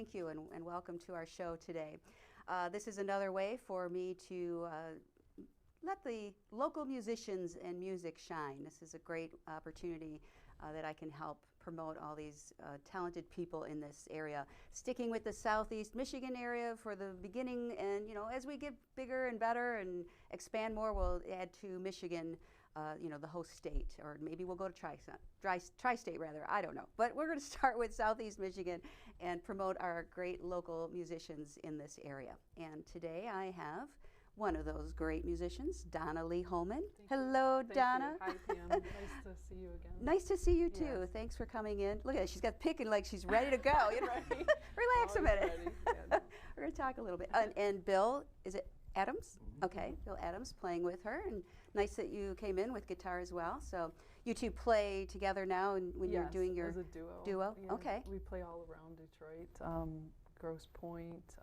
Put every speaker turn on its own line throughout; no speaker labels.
thank you, and welcome to our show today. This is another way for me to let the local musicians and music shine. This is a great opportunity that I can help promote all these talented people in this area. Sticking with the Southeast Michigan area for the beginning, and as we get bigger and better and expand more, we'll add to Michigan, the host state, or maybe we'll go to tri-state rather, I don't know. But we're going to start with Southeast Michigan and promote our great local musicians in this area. And today I have one of those great musicians, Donna Lee Holman. Hello, Donna.
Hi, Pam. Nice to see you again.
Nice to see you too. Yes. Thanks for coming in. Look at that. She's got picking like she's ready to go.
Right.
Relax a minute.
Yeah.
We're going to talk a little bit. And Bill, is it Adams? Okay, Bill Adams playing with her. And nice that you came in with guitar as well. So you two play together now and when you're doing your
as a duo.
Yeah, okay.
We play all around Detroit. Grosse Pointe,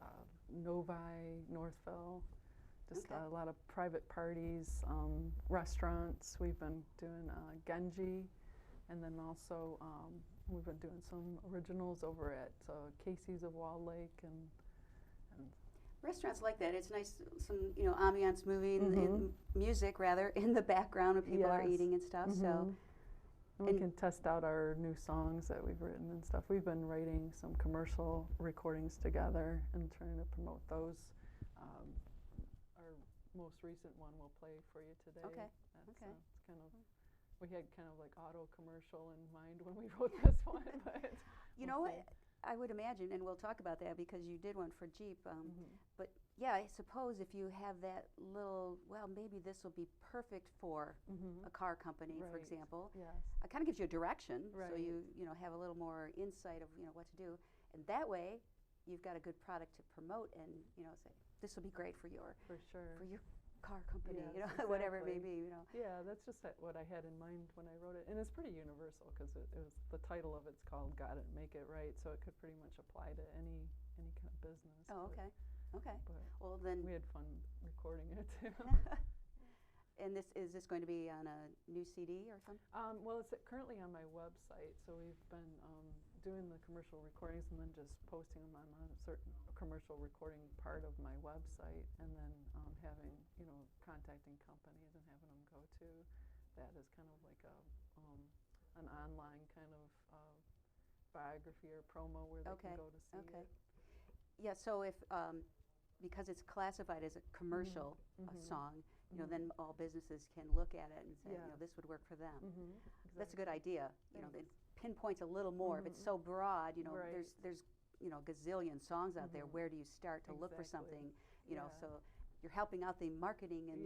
Novi, Northville. Just a lot of private parties, restaurants. We've been doing Genji, and then also we've been doing some originals over at Casey's of Wall Lake and
restaurants like that. It's nice, some ambiance moving in music rather in the background when people are eating and stuff. So
and we can test out our new songs that we've written and stuff. We've been writing some commercial recordings together and trying to promote those. Our most recent one we'll play for you today.
Okay.
It's kind of, we had kind of like auto commercial in mind when we wrote this one, but
you know what? I would imagine, and we'll talk about that because you did one for Jeep. But yeah, I suppose if you have that little, well, maybe this will be perfect for a car company, for example.
Yes.
It kind of gives you a direction,
right.
so you have a little more insight of what to do, and that way, you've got a good product to promote, and say this will be great for your car company,
exactly.
Whatever it may be,
Yeah, that's just what I had in mind when I wrote it, and it's pretty universal because it was the title of it's called "Got It, Make It Right," so it could pretty much apply to any kind of business.
Oh, okay, okay.
But
well, then
we had fun recording it too.
And is this going to be on a new CD or something?
Well, it's currently on my website, so we've been doing the commercial recordings and then just posting them on a certain commercial recording part of my website, and then having, contacting companies and having them go to that as kind of like an online kind of biography or promo where they can go to see it.
Yeah, so if, because it's classified as a commercial song, then all businesses can look at it and say, this would work for them.
Exactly.
That's a good idea. It pinpoints a little more. If it's so broad, there's gazillion songs out there. Where do you start to look for something? So you're helping out the marketing and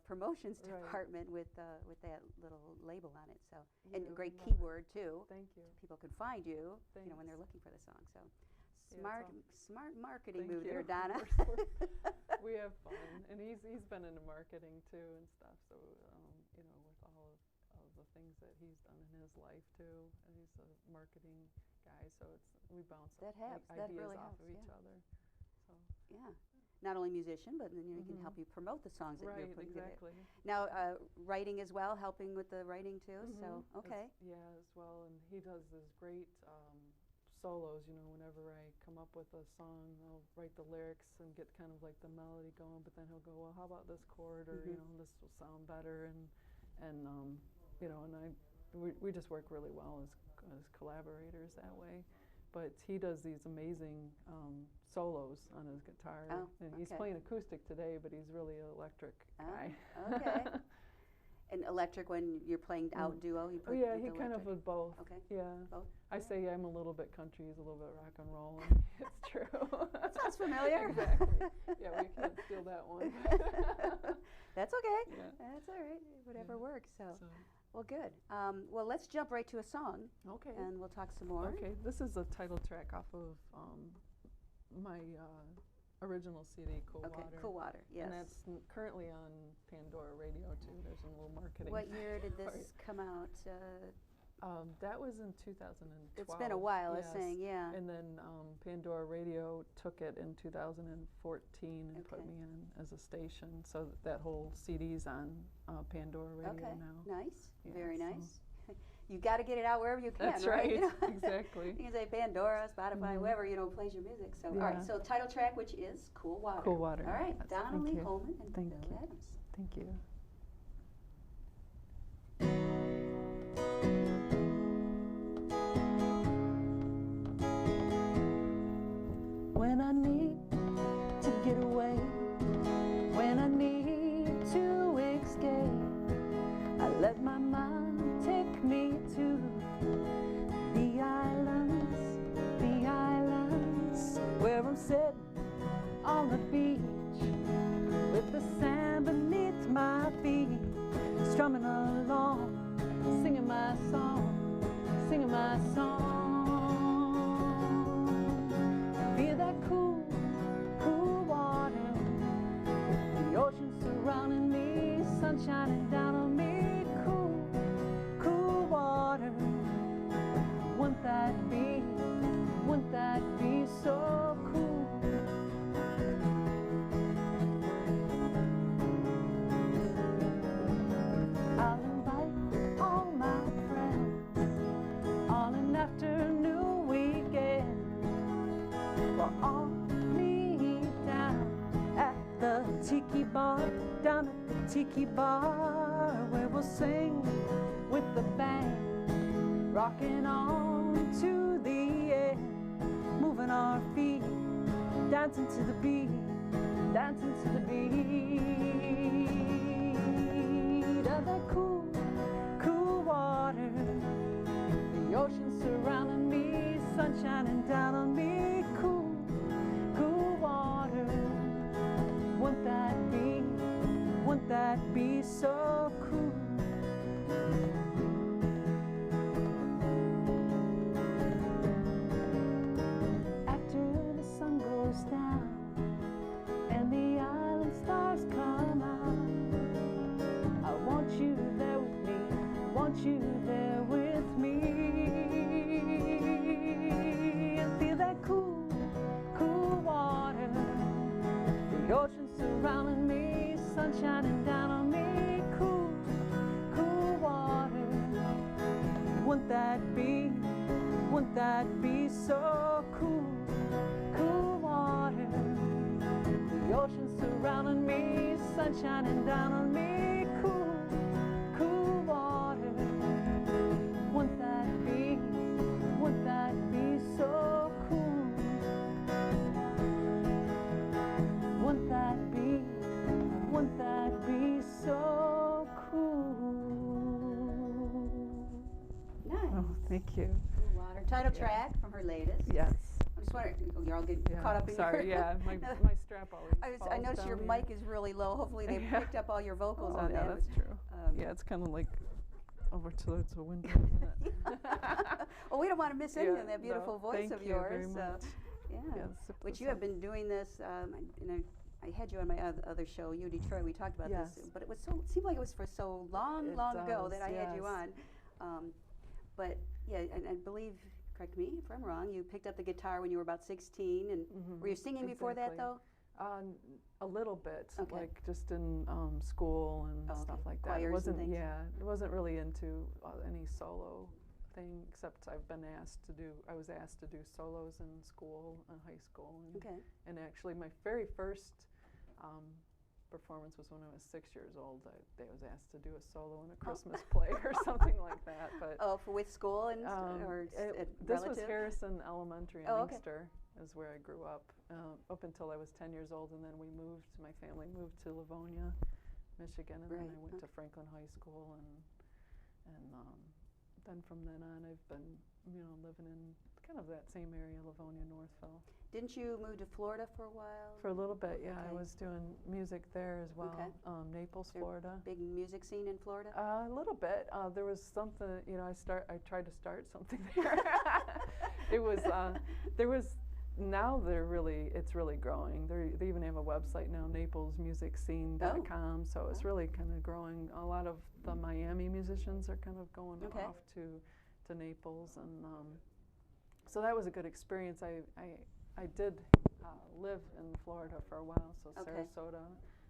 promotions department with that little label on it. So and a great keyword too.
Thank you.
So people can find you, when they're looking for the song. So. Smart marketing move there, Donna.
We have fun, and he's been into marketing too and stuff. So with all of the things that he's done in his life too, and he's a marketing guy. So we bounce ideas off of each other. So
yeah, not only musician, but then he can help you promote the songs that you're putting
exactly.
together. Now writing as well, helping with the writing too. So okay.
As well, and he does this great. Solos, whenever I come up with a song, I'll write the lyrics and get kind of like the melody going, but then he'll go, well, how about this chord, or this will sound better, and we just work really well as collaborators that way. But he does these amazing solos on his guitar, and he's playing acoustic today, but he's really an electric guy.
Okay. And electric when you're playing out duo? He
kind of with both.
Okay.
Yeah.
Both?
I say I'm a little bit country, he's a little bit rock and roll, and it's true.
That sounds familiar.
Exactly. Yeah, we can't steal that one.
That's okay.
Yeah.
That's all right. Whatever works. So, well, good. Well, let's jump right to a song.
Okay.
And we'll talk some more.
Okay. This is a title track off of my original CD, Cool Water.
Okay, Cool Water, yes.
And that's currently on Pandora Radio too. There's a little marketing.
What year did this come out?
That was in 2012.
It's been a while, I was saying, yeah.
And then Pandora Radio took it in 2014 and put me in as a station. So that whole CD's on Pandora Radio now.
Nice, very nice. you got to get it out wherever you can.
That's right.
You know?
Exactly.
You can say Pandora, Spotify, whoever plays your music. So all right. So title track, which is "Cool Water."
Cool Water.
All right.
Yes.
Donna Lee Holman and
Thank
Bill
you.
Adams.
Thank you. When I need to get away, when I need to escape, I let my mind take me to the islands where I'm sitting on the beach with the sand beneath my feet, strumming along, singing my song, singing my song. Feel that cool, cool water, the ocean surrounding me, sun shining down on me. Cool, cool water. Wouldn't that be so cool? I'll invite all my friends on an afternoon weekend. We'll all meet down at the tiki bar, down at the tiki bar, where we'll sing with the band, rocking on to the end, moving our feet, dancing to the beat, dancing to the beat of that cool, cool water, the ocean surrounding me, sun shining down on me. Cool, cool water. Wouldn't that be so cool? After the sun goes down and the island stars come out, I want you there with me, want you there with me, and feel that cool, cool water, the ocean surrounding me, sun shining down on me. Cool, cool water. Wouldn't that be so cool? Cool water, the ocean surrounding me, sun shining down on me. Cool, cool water. Wouldn't that be so cool? Wouldn't that be so cool?
Nice.
Oh, thank you.
Cool Water. Title track from her latest.
Yes.
I'm just wondering, you're all getting caught up in
Sorry,
your...
yeah, my strap always
I
falls
noticed
down
your
here.
mic is really low. Hopefully they picked up all your vocals on
yeah,
that.
that's true. Yeah, it's kind of like over towards the window, isn't it?
Well, we don't want to miss any of that beautiful
no,
voice
thank
of
you
yours.
very much.
Yeah.
Yes,
Which you have been doing this, I had you on my other show, You Detroit. We talked about this, but it seemed like it was for so long ago that I had you on. But yeah, and I believe, correct me if I'm wrong, you picked up the guitar when you were about 16, and were you singing before that though?
A little bit,
Okay.
like just in school and stuff like that.
Choirs and things.
It wasn't really into any solo thing, except I was asked to do solos in school, in high school. And actually my very first performance was when I was 6 years old. I was asked to do a solo in a Christmas play or something like that. But
with school and
this was Harrison Elementary in
okay.
Inkster, is where I grew up until I was 10 years old, and then my family moved to Livonia, Michigan, and then I went to Franklin High School, and then from then on I've been living in kind of that same area, Livonia, Northville.
Didn't you move to Florida for a while?
For a little bit, yeah. I was doing music there as well. Naples, Florida.
Big music scene in Florida?
A little bit. There was something, I tried to start something there. It was, now it's really growing. They even have a website now, naplesmusicscene.com, so it's really kind of growing. A lot of the Miami musicians are kind of going off to Naples, and so that was a good experience. I did live in Florida for a while, so Sarasota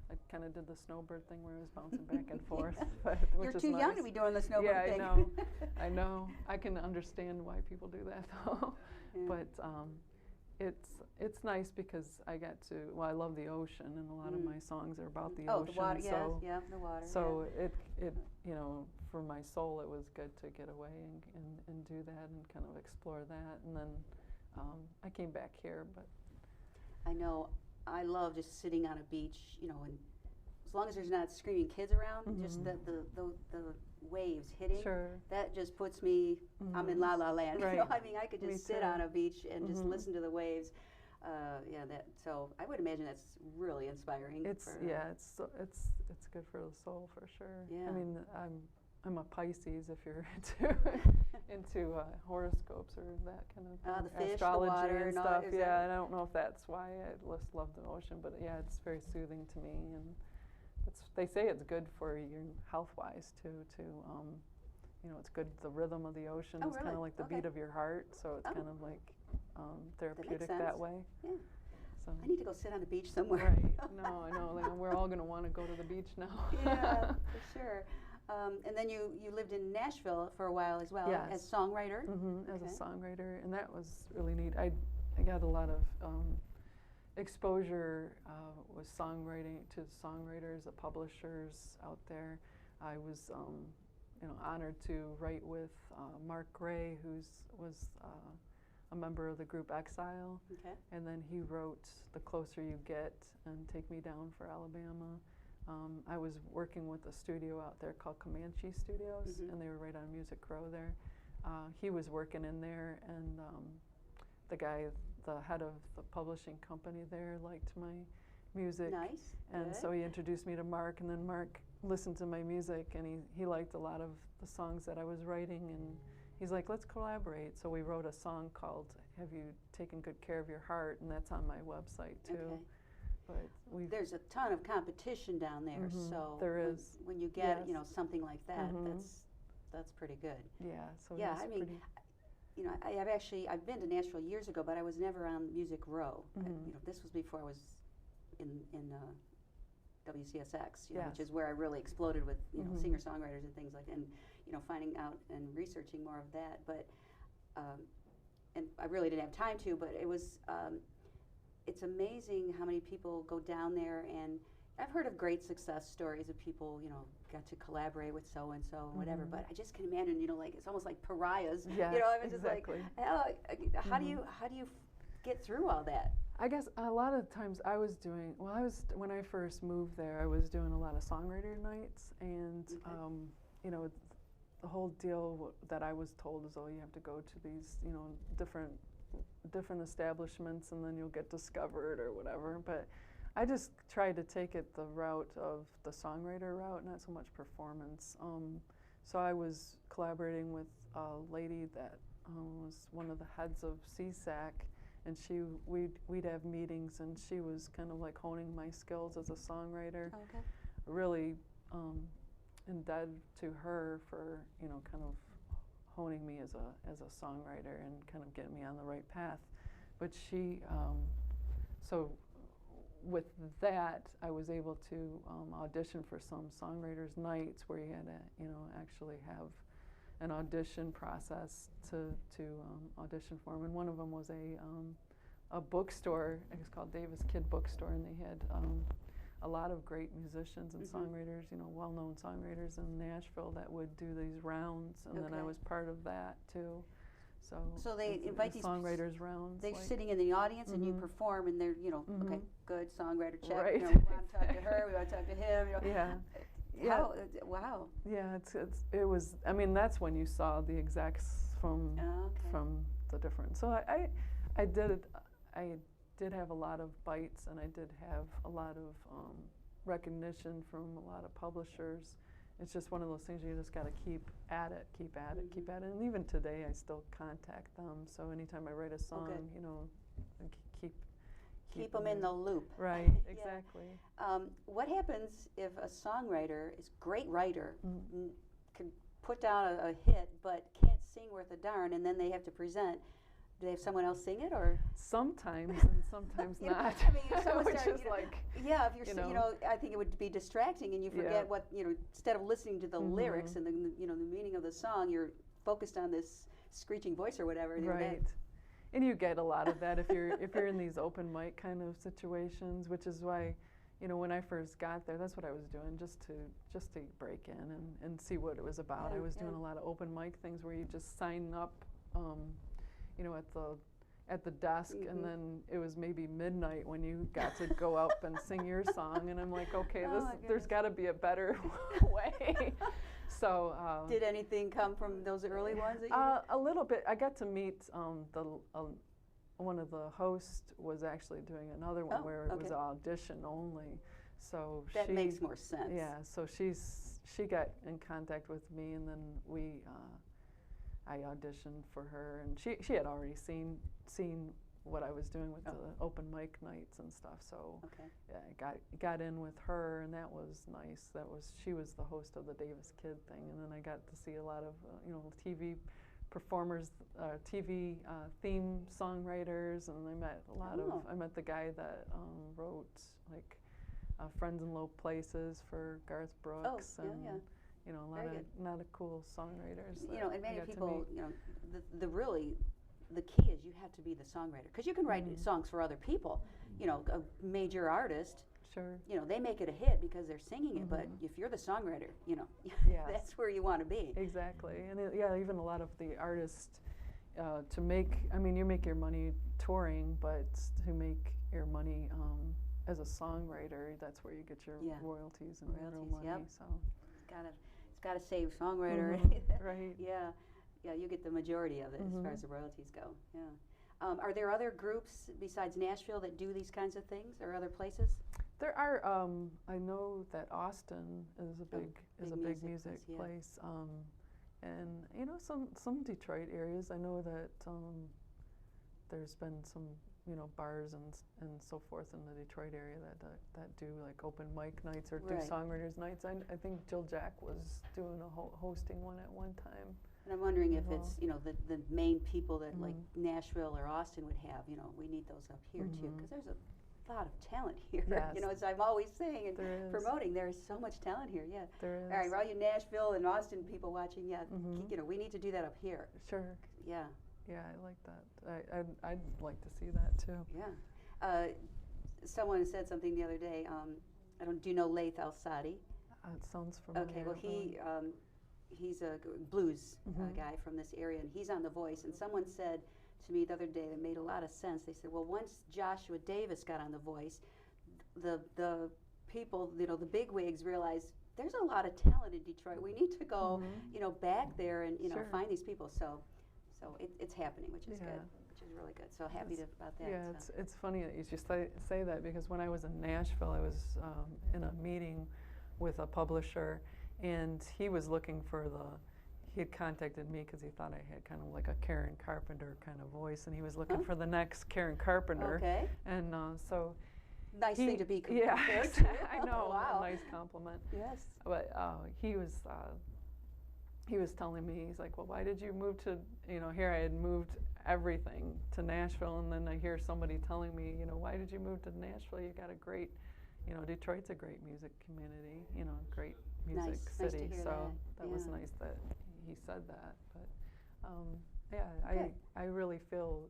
I kind of did the snowbird thing where I was bouncing back and forth. But,
You're
which
too
is
young
nice.
to be doing the snowbird
yeah,
thing.
I know. I know. I can understand why people do that though.
Yeah.
But it's nice because I get to. Well, I love the ocean, and a lot of my songs are about the ocean.
The water.
So,
yeah, the water.
So it you know, for my soul, it was good to get away and do that and kind of explore that. And then I came back here, but
I know. I love just sitting on a beach, you know, and as long as there's not screaming kids around, just the waves hitting.
Sure.
That just puts me. I'm in La La Land.
Right.
You know, I mean, I could
Me
just sit
too.
on a beach and just listen to the waves. Yeah, that. So I would imagine that's really inspiring.
It's good for the soul for sure.
Yeah.
I mean, I'm a Pisces. If you're into horoscopes or that kind of
the fish,
astrology
the water,
and
and all,
stuff.
is
Yeah,
that-
and I don't know if that's why I just love the ocean, but yeah, it's very soothing to me, and they say it's good for your health-wise too. You know, it's good. The rhythm of the ocean is kind of like the beat of your heart, so it's kind of like therapeutic that way.
Yeah.
So.
I need to go sit on a beach somewhere.
Right. No, I know. Like, we're all going to want to go to the beach now.
Yeah, for sure. And then you lived in Nashville for a while as well,
Yes.
as songwriter.
As a songwriter, and that was really neat. I got a lot of exposure with songwriting to songwriters, the publishers out there. I was honored to write with Mark Gray, who was a member of the group Exile, and then he wrote The Closer You Get and Take Me Down for Alabama. I was working with a studio out there called Comanche Studios, and they were right on Music Row there. He was working in there, and the head of the publishing company there liked my music.
Nice.
And so he introduced me to Mark, and then Mark listened to my music, and he liked a lot of the songs that I was writing, and he's like, let's collaborate. So we wrote a song called Have You Taken Good Care of Your Heart, and that's on my website too. But
there's a ton of competition down there, so
there is.
When you get something like that, that's pretty good.
Yeah. So
yeah, I mean, you know, I've been to Nashville years ago, but I was never on Music Row. This was before I was in WCSX, which is where I really exploded with singer-songwriters and things like that, and finding out and researching more of that. But and I really didn't have time to, but it was. It's amazing how many people go down there, and I've heard of great success stories of people, got to collaborate with so and so and whatever. But I just can imagine, like it's almost like pariahs.
Yes,
I was
exactly.
just like, how do you get through all that?
I guess a lot of times when I first moved there, I was doing a lot of songwriter nights, and the whole deal that I was told is, you have to go to these, different establishments, and then you'll get discovered or whatever. But I just tried to take it the route of the songwriter route, not so much performance. So I was collaborating with a lady that was one of the heads of CSAC, and we'd have meetings, and she was kind of like honing my skills as a songwriter.
Okay.
Really indebted to her for kind of honing me as a songwriter and kind of getting me on the right path. But she, so with that, I was able to audition for some songwriters' nights where you had to, actually have an audition process to audition for them. And one of them was a bookstore. It was called Davis Kid Bookstore, and they had a lot of great musicians and songwriters, well-known songwriters in Nashville that would do these rounds, and then I was part of that too. So
they invite these
songwriters rounds.
They're sitting in the audience, and you perform, and they're okay, good songwriter check.
Right.
We want to talk to her. We want to talk to him.
Yeah.
Wow.
Yeah, it was. I mean, that's when you saw the execs from the different. So I did have a lot of bites, and I did have a lot of recognition from a lot of publishers. It's just one of those things you just got to keep at it. And even today, I still contact them. So anytime I write a song, keep
them in the loop.
Right, exactly.
What happens if a songwriter is a great writer, can put down a hit, but can't sing worth a darn, and then they have to present? Do they have someone else sing it, or?
Sometimes and sometimes not.
I mean, if someone
which
started,
is like,
yeah, if you're, I think it would be distracting, and you forget what, instead of listening to the lyrics and the meaning of the song, you're focused on this screeching voice or whatever.
Right. And you get a lot of that if you're in these open mic kind of situations, which is why, when I first got there, that's what I was doing, just to break in and see what it was about. I was doing a lot of open mic things where you just sign up, at the desk, and then it was maybe midnight when you got to go up and sing your song, and I'm like, okay, there's got to be a better way. So
did anything come from those early ones?
A little bit. I got to meet one of the hosts was actually doing another one where it was audition only. So
that makes more sense.
Yeah. So she got in contact with me, and then I auditioned for her, and she had already seen what I was doing with the open mic nights and stuff. So yeah, I got in with her, and that was nice. She was the host of the Davis Kid thing, and then I got to see a lot of TV performers, TV theme songwriters, and I met I met the guy that wrote like Friends in Low Places for Garth Brooks, and a lot of cool songwriters.
And many people, the key is you have to be the songwriter, because you can write songs for other people. A major artist,
sure,
they make it a hit because they're singing it. But if you're the songwriter, that's where you want to be.
Exactly, and even a lot of the artists you make your money touring, but to make your money as a songwriter, that's where you get your royalties and real money.
Yep.
So
it's got to save songwriter.
Right.
Yeah. Yeah, you get the majority of it as far as the royalties go. Yeah. Are there other groups besides Nashville that do these kinds of things, or other places?
There are. I know that Austin is a big music place, and some Detroit areas. I know that there's been some bars and so forth in the Detroit area that do like open mic nights or do songwriters nights. I think Jill Jack was doing hosting one at one time.
And I'm wondering if it's, the main people that like Nashville or Austin would have, we need those up here too, because there's a lot of talent here.
Yes.
As I'm always saying and promoting, there's so much talent here. Yeah.
There is.
All right, for all you Nashville and Austin people watching, we need to do that up here.
Sure.
Yeah.
Yeah, I like that. I'd like to see that too.
Yeah. Someone said something the other day. Do you know Laith Al-Sadi?
It sounds familiar.
Okay, well he's a blues guy from this area, and he's on The Voice. And someone said to me the other day that made a lot of sense. They said, well, once Joshua Davis got on The Voice, the people, the bigwigs realized there's a lot of talent in Detroit. We need to go, back there and find these people. So it's happening, which is good, which is really good. So happy about that.
Yeah, it's funny that you just say that, because when I was in Nashville, I was in a meeting with a publisher, and he was looking for he had contacted me because he thought I had kind of like a Karen Carpenter kind of voice, and he was looking for the next Karen Carpenter.
Okay.
And so
nice thing to be compared
yeah,
to.
I know.
Wow.
A nice compliment.
Yes.
But he was telling me, he's like, well, why did you move to, here I had moved everything to Nashville, and then I hear somebody telling me, why did you move to Nashville? You got a great, Detroit's a great music community, great music city.
Nice to hear
so
that
was nice that he said that. But I really feel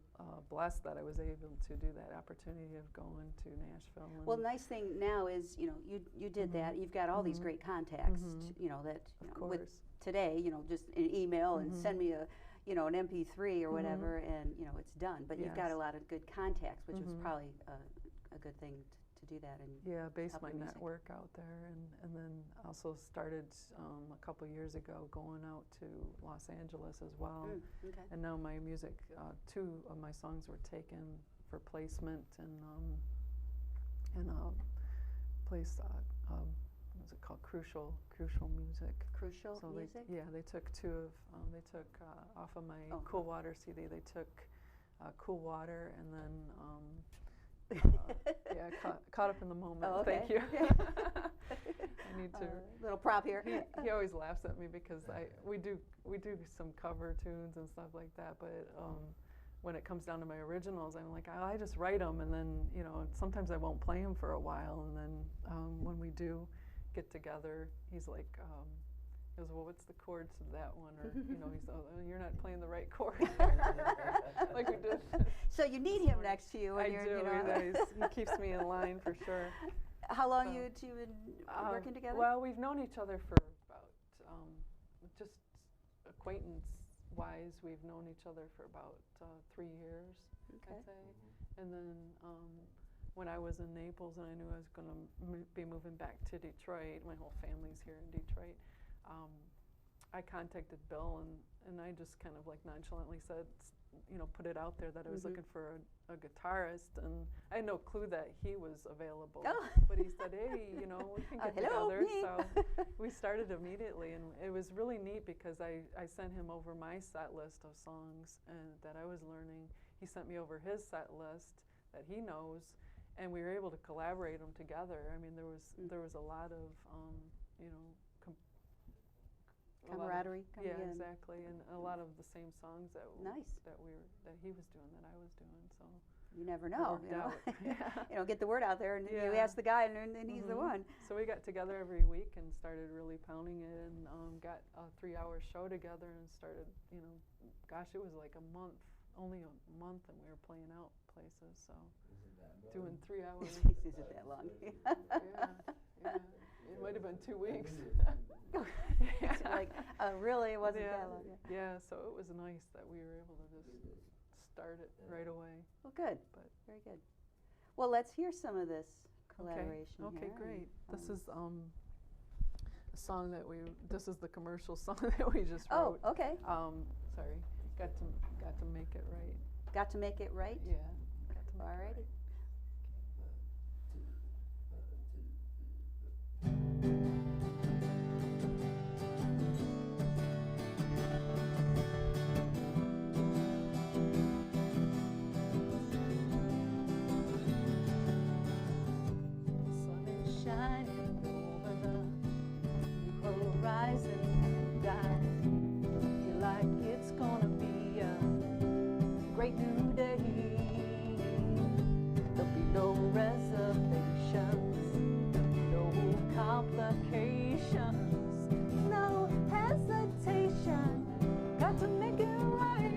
blessed that I was able to do that opportunity of going to Nashville.
Well, nice thing now is, you did that. You've got all these great contacts, with today, just an email and send me an MP3 or whatever, and it's done. But you've got a lot of good contacts, which was probably a good thing to do that. And
base my network out there, and then also started a couple years ago going out to Los Angeles as well.
Okay.
And now my music, 2 of my songs were taken for placement in a place. What's it called? Crucial Music.
Crucial
so
Music?
They took 2 of, they took off of my Cool Water CD, they took Cool Water, and then, caught up in the moment.
Oh, okay.
Thank you. I need to.
Little prop here.
He always laughs at me because we do some cover tunes and stuff like that, but when it comes down to my originals, I'm like, I just write them, and then, you know, sometimes I won't play them for a while, and then when we do get together, he's like, he goes, well, what's the chords of that one? Or, you know, he's, oh, you're not playing the right chord. Like we did.
So you need him next to you when
I
you're,
do,
you know.
he keeps me in line for sure.
How long
So,
you two been working together?
Well, we've known each other for about, just acquaintance-wise, we've known each other for about 3 years,
Okay.
I'd say. And then when I was in Naples and I knew I was going to be moving back to Detroit, my whole family's here in Detroit, I contacted Bill, and I just kind of like nonchalantly said, you know, put it out there that I was looking for a guitarist, and I had no clue that he was available.
Oh.
But he said, hey, you know, we can get
hello,
together.
me.
So we started immediately, and it was really neat because I sent him over my set list of songs that I was learning. He sent me over his set list that he knows, and we were able to collaborate them together. I mean, there was a lot of, you know,
camaraderie coming in.
Yeah, exactly, and a lot of the same songs that
Nice.
that he was doing that I was doing. So
You never
it
know.
worked
You know?
out. Yeah.
You know, get the word out there, and you
Yeah.
ask the guy, and then he's the one.
So we got together every week and started really pounding it, and got a 3-hour show together and started, you know, gosh, it was like only a month, and we were playing out places. So doing 3 hours.
Is it that long?
Yeah. It might have been 2 weeks.
It's like, really, it wasn't
Yeah.
that long.
Yeah, so it was nice that we were able to just start it right away.
Well, good.
But
Very good. Well, let's hear some of this collaboration.
Okay,
here,
great.
and,
This is a song that this is the commercial song that we just
Oh,
wrote.
okay.
Sorry, got to make it right.
Got to make it right?
Yeah, got to make
All
it
righty.
right.
Sun is shining over the horizon, and I feel like it's gonna be a great new day. There'll be no reservations, no complications, no hesitation. Got to make it right.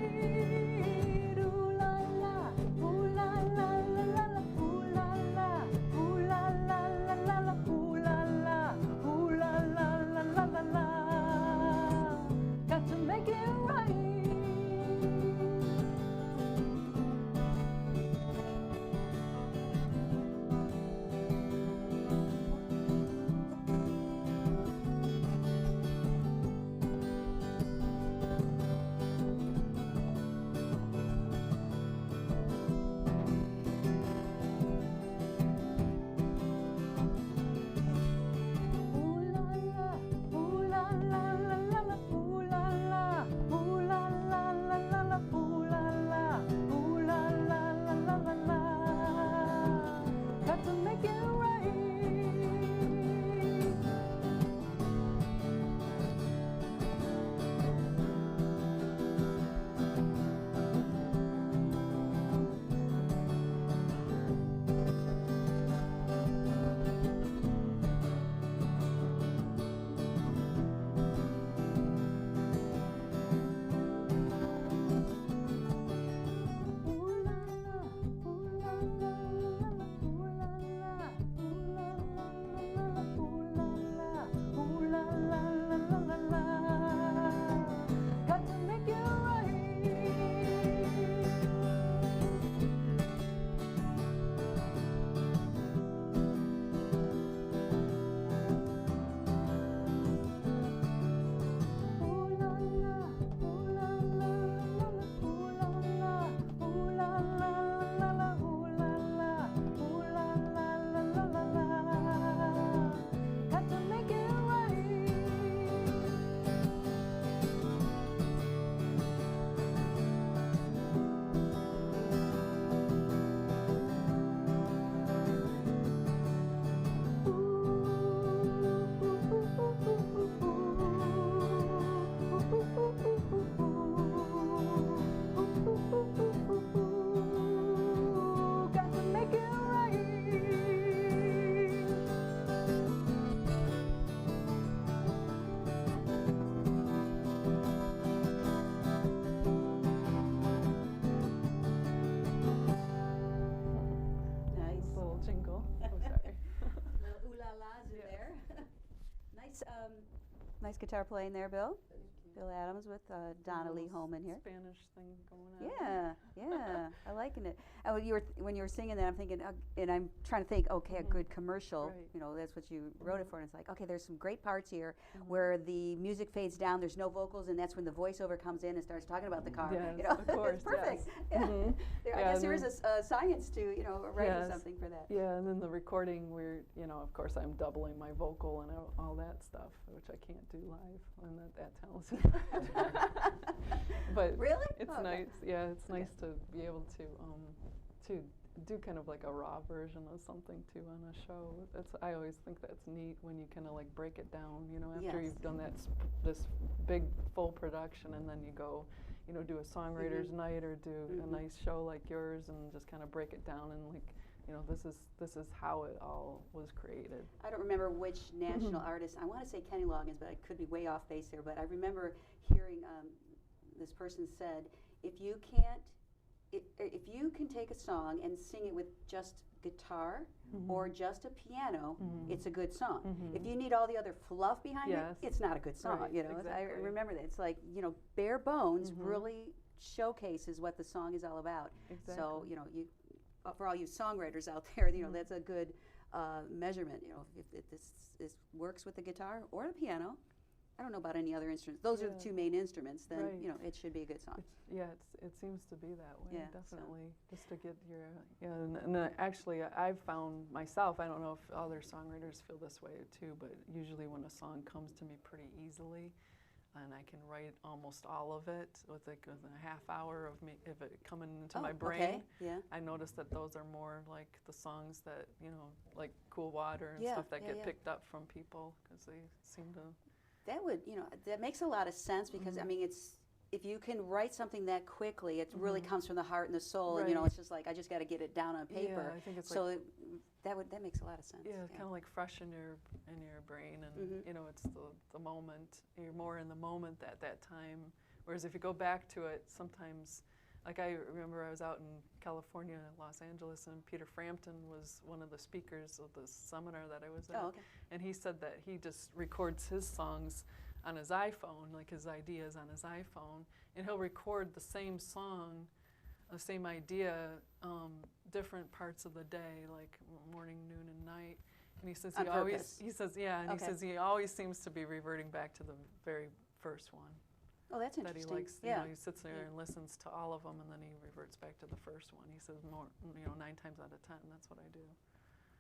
Ooh la la, ooh la la la la la, ooh la la, ooh la la la la la, ooh la la, ooh la la la la la la. Nice, nice guitar playing there, Bill. Bill Adams with Donna Lee Holman here.
Spanish thing going on.
Yeah, yeah, I liking it. And when you were singing that, I'm thinking, and I'm trying to think, okay, a good commercial.
Right.
You know, that's what you wrote it for. And it's like, okay, there's some great parts here where the music fades down. There's no vocals, and that's when the voiceover comes in and starts talking about the car.
Yes,
you know,
of course,
it's perfect.
yes.
Yeah. I guess there is a science to writing something for that.
Yeah, and then the recording, where of course I'm doubling my vocal and all that stuff, which I can't do live. I'm not that talented. But
really,
it's nice. Yeah, it's nice to be able to do kind of like a raw version of something too on a show. I always think that's neat when you kind of like break it down. After you've done this big full production, and then you go, do a songwriter's night or do a nice show like yours, and just kind of break it down and like. This is how it all was created.
I don't remember which national artist. I want to say Kenny Loggins, but I could be way off base there. But I remember hearing this person said, if you can take a song and sing it with just guitar or just a piano, it's a good song. If you need all the other fluff behind it, it's not a good song.
Right, exactly.
I remember that. It's like bare bones really showcases what the song is all about.
Exactly.
So for all you songwriters out there, that's a good measurement. If this works with the guitar or the piano, I don't know about any other instruments. Those are the two main instruments. Then it should be a good song.
It seems to be that way.
Yeah,
definitely. Just to get your and then actually I've found myself. I don't know if other songwriters feel this way too, but usually when a song comes to me pretty easily, and I can write almost all of it within a half hour of me if it coming into my brain.
Okay. Yeah.
I notice that those are more like the songs that like Cool Water and stuff that get picked up from people because they seem to.
That would that makes a lot of sense because I mean it's if you can write something that quickly, it really comes from the heart and the soul, and it's just like I just got to get it down on paper.
Yeah, I think it's
so that makes a lot of sense.
Yeah, kind of like fresh in your brain, and it's the moment. You're more in the moment at that time. Whereas if you go back to it, sometimes, like I remember I was out in California, Los Angeles, and Peter Frampton was one of the speakers of the seminar that I was at.
Oh, okay.
And he said that he just records his songs on his iPhone, like his ideas on his iPhone, and he'll record the same song, the same idea, different parts of the day, like morning, noon, and night. And he says he says he always seems to be reverting back to the very first one.
Oh, that's
that
interesting.
He likes.
Yeah.
He sits there and listens to all of them, and then he reverts back to the first one. He says 9 times out of 10, that's what I do.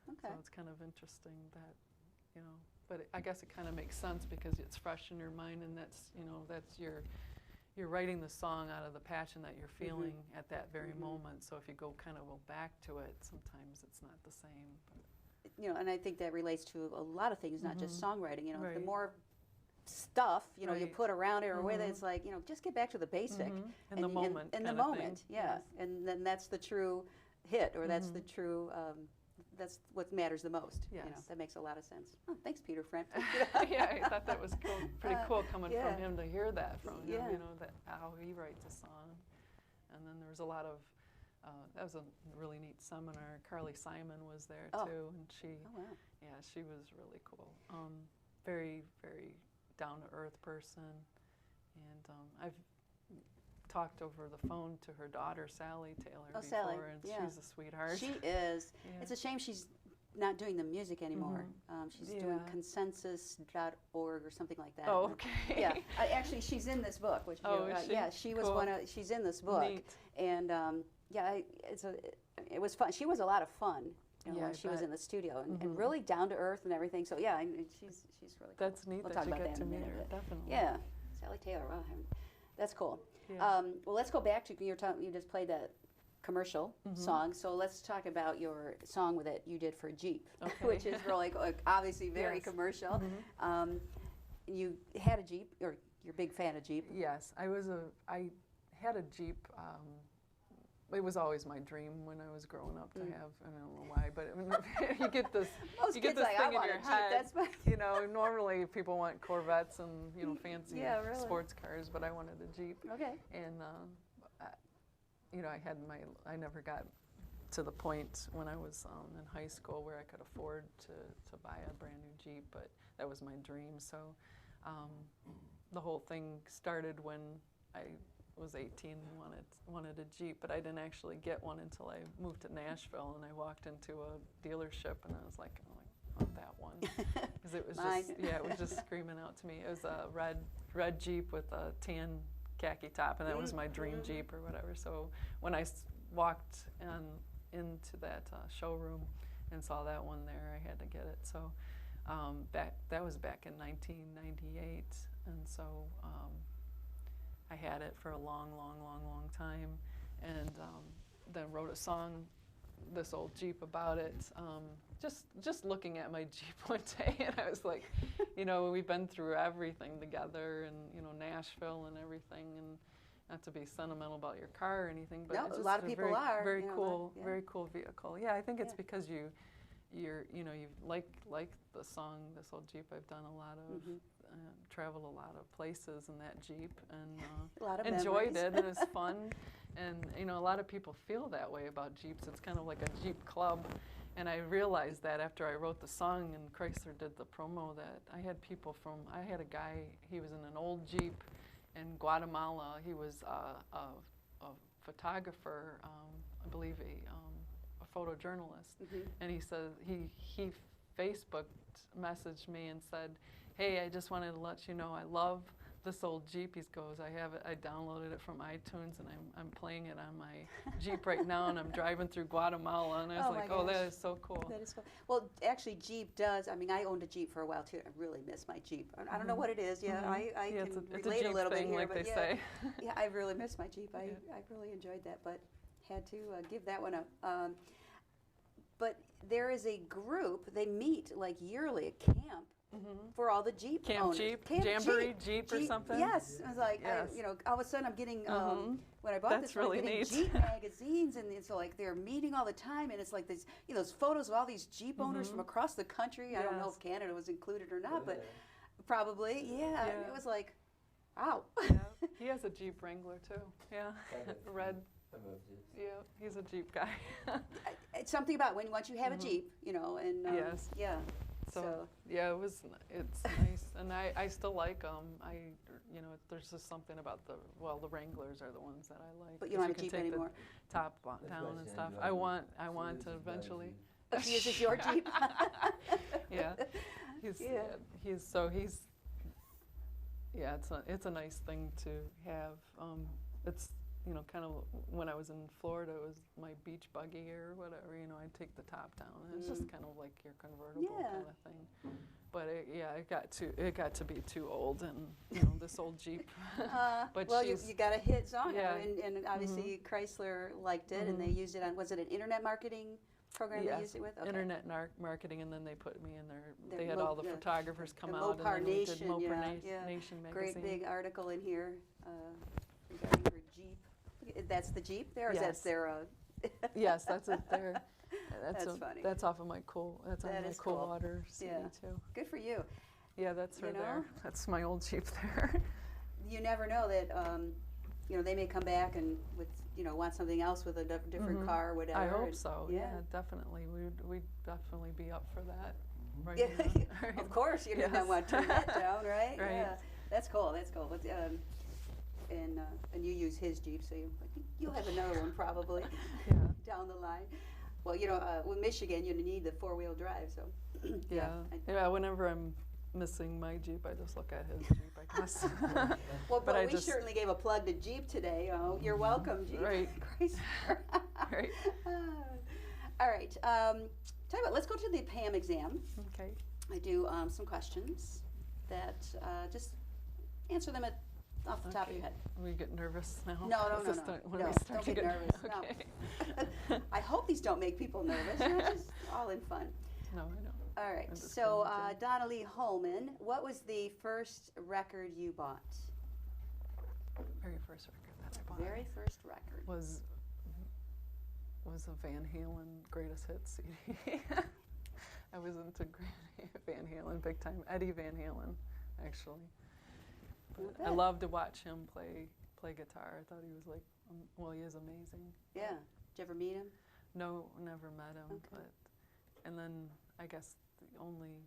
Okay.
So it's kind of interesting that, but I guess it kind of makes sense because it's fresh in your mind, and that's you're writing the song out of the passion that you're feeling at that very moment. So if you go back to it, sometimes it's not the same. But.
And I think that relates to a lot of things, not just songwriting.
Right.
The more stuff you put around it or with it, it's like just get back to the basic.
In the moment.
In the moment,
Yes.
And then that's the true hit, or that's the true. That's what matters the most.
Yes.
That makes a lot of sense. Oh, thanks, Peter Frampton.
Yeah, I thought that was cool. Pretty cool coming from him to hear that from him. That how he writes a song. And then there was a lot of. That was a really neat seminar. Carly Simon was there too, and she.
Oh, wow.
Yeah, she was really cool. Very, very down-to-earth person, and I've talked over the phone to her daughter Sally Taylor before,
Sally.
and she's a sweetheart.
She is.
Yeah.
It's a shame she's not doing the music anymore. She's doing consensus.org or something like that.
Oh, okay.
Yeah, actually, she's in this book. Which she was
cool.
She's in this book,
Neat.
and it was fun. She was a lot of fun. When she was in the studio, and really down to earth and everything. So yeah, she's really cool.
That's neat.
We'll
that
talk
you
about
get
that
to
in a
meet
minute.
her. Definitely.
Yeah, Sally Taylor. Wow, that's cool.
Yeah.
Well, let's go back to you just played that commercial song. So let's talk about your song that you did for Jeep, which is really obviously very commercial. You had a Jeep, or you're a big fan of Jeep.
Yes, I had a Jeep. It was always my dream when I was growing up to have. I don't know why, but you get this.
Most
you get
kids
this
like,
thing
I
in
want
your
a Jeep.
head.
That's my
Normally people want Corvettes and fancy
really.
sports cars, but I wanted a Jeep.
Okay.
And I never got to the point when I was in high school where I could afford to buy a brand new Jeep, but was my dream. So the whole thing started when I was 18 and wanted a Jeep, but I didn't actually get one until I moved to Nashville, and I walked into a dealership and I was like, oh, I want that one, because it was it was just screaming out to me. It was a red Jeep with a tan khaki top, and that was my dream Jeep or whatever. So when I walked into that showroom and saw that one there, I had to get it. So that was back in 1998, and so I had it for a long time, and then wrote a song, this old Jeep, about it. Just looking at my Jeep one day, and I was like, you know, we've been through everything together, and you know, Nashville and everything, and not to be sentimental about your car or anything, but
no,
it's just
a lot of people are
very
you know,
cool,
yeah.
very cool vehicle. Yeah, I think it's because you like the song, this old Jeep. I've done a lot of traveled a lot of places in that Jeep, and
a lot of
enjoyed
memories.
it, and it was fun. And you know, a lot of people feel that way about Jeeps. It's kind of like a Jeep club. And I realized that after I wrote the song and Chrysler did the promo, that I had people I had a guy, he was in an old Jeep in Guatemala. He was a photographer, I believe a photojournalist. And he said, he Facebook messaged me and said, hey, I just wanted to let you know I love this old Jeep. He goes, I downloaded it from iTunes, and I'm playing it on my Jeep right now, and I'm driving through Guatemala, and I was like, oh, that is so cool.
That is cool. Well, actually, Jeep does. I mean, I owned a Jeep for a while too. I really miss my Jeep. I don't know what it is. Yeah, I can relate a little bit here,
like
but
they say.
Yeah, I really miss my Jeep. I really enjoyed that, but had to give that one up. But there is a group. They meet like yearly at camp. For all the Jeep owners.
Jeep, Jamboree Jeep or something?
Yes. I was like, you know, all of a sudden I'm getting, when I bought this, I'm getting Jeep magazines, and so like they're meeting all the time, and it's like these, you know, those photos of all these Jeep owners from across the country. I don't know if Canada was included or not, but probably, yeah. And it was like, wow.
He has a Jeep Wrangler too. Yeah, red. Yeah, he's a Jeep guy.
It's something about once you have a Jeep, you know, and yeah.
So yeah, it's nice, and I still like them. You know, there's just something about the Wranglers are the ones that I like.
But you don't have a
can
Jeep
take
anymore.
The top down and stuff. I want to eventually.
Is this your Jeep?
Yeah, he's it's a nice thing to have. It's, you know, kind of when I was in Florida, it was my beach buggy or whatever. You know, I'd take the top down, and it's just kind of like your convertible kind of thing. But it got to be too old, and you know, this old Jeep. But
well, you got a hit song,
yeah.
and obviously Chrysler liked it, and they used it on. Was it an internet marketing program they used it with? Okay.
Internet marketing, and then they put me in there. They had all the photographers come out,
Mopar
and then we did
Nation,
Mopar Nation magazine.
Great big article in here regarding your Jeep. That's the Jeep there? Or
yes.
That's their...
Yes, that's it there.
That's funny.
That's off of my cool water CD too.
Good for you.
Yeah, that's her there. That's my old Jeep there.
You never know that, you know, they may come back and want something else with a different car or whatever.
I hope so. Yeah, definitely. We'd definitely be up for that. Right.
Right. Of course, you're not want to turn that down, right?
Right.
Yeah, that's cool. That's cool. But, and you use his Jeep, so you'll have another one probably down the line. Well, you know, with Michigan, you need the 4-wheel drive, so
yeah. Whenever I'm missing my Jeep, I just look at his Jeep, I guess.
Well, but we certainly gave a plug to Jeep today. Oh, you're welcome, Jeep.
Right. Right.
All right. Tell you what, let's go to the Pam exam.
Okay.
I do some questions that just answer them off the top of your head.
We get nervous now?
No.
Don't
get nervous.
Okay.
No. I hope these don't make people nervous. They're just all in fun.
No, I know.
All right. So, Donna Lee Holman, what was the first record you bought?
Very first record that I bought.
Very first record.
Was a Van Halen Greatest Hits CD. I was into Van Halen big time. Eddie Van Halen, actually. But I love to watch him play guitar. I thought he was like, he is amazing.
Yeah. Did you ever meet him?
No, never met him.
Okay.
And then I guess the only